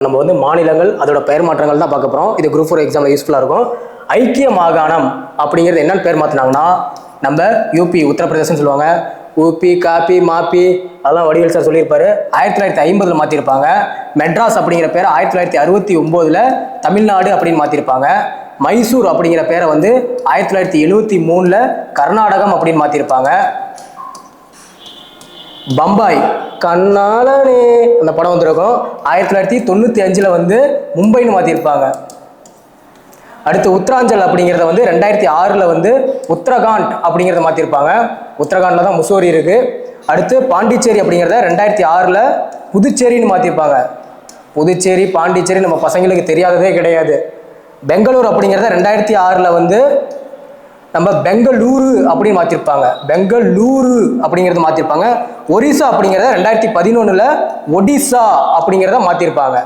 நம்ம வந்து மாநிலங்கள் அதோட பெயர் மாற்றங்கள் தான் பார்க்க போகிறோம். இது குரூப் 4 எக்ஸாமில் யூஸ்ஃபுல்லாக இருக்கும். ஐக்கிய மாகாணம் அப்படிங்கிறது என்னன்னு பேர் மாற்றினாங்கன்னா நம்ம யூபி உத்தரப்பிரதேசம்னு சொல்லுவாங்க. ஊபி காப்பி மாப்பி அதெல்லாம் வடிவேல் சார் சொல்லியிருப்பாரு. 1950 மாற்றிருப்பாங்க. மெட்ராஸ் அப்படிங்கிற பேரை 1969 தமிழ்நாடு அப்படின்னு மாற்றிருப்பாங்க. மைசூர் அப்படிங்கிற பேரை வந்து 1973 கர்நாடகம் அப்படின்னு மாற்றிருப்பாங்க. பம்பாய் கண்ணாலனே அந்த படம் வந்திருக்கும். 1995 வந்து மும்பைன்னு மாற்றிருப்பாங்க. அடுத்து உத்தராஞ்சல் அப்படிங்கிறத வந்து 2006 வந்து உத்தரகாண்ட் அப்படிங்கிறத மாற்றிருப்பாங்க. உத்தரகாண்டில் தான் முசோரி இருக்கு. அடுத்து பாண்டிச்சேரி அப்படிங்கிறத 2006 புதுச்சேரின்னு மாற்றிருப்பாங்க. புதுச்சேரி பாண்டிச்சேரி நம்ம பசங்களுக்கு தெரியாததே கிடையாது. பெங்களூர் அப்படிங்கிறத 2006 வந்து நம்ம பெங்களூரு அப்படின்னு மாற்றிருப்பாங்க. பெங்களூரு அப்படிங்கிறத மாற்றிருப்பாங்க. ஒரிசா அப்படிங்கிறத 2011 ஒடிசா அப்படிங்கிறத மாற்றிருப்பாங்க.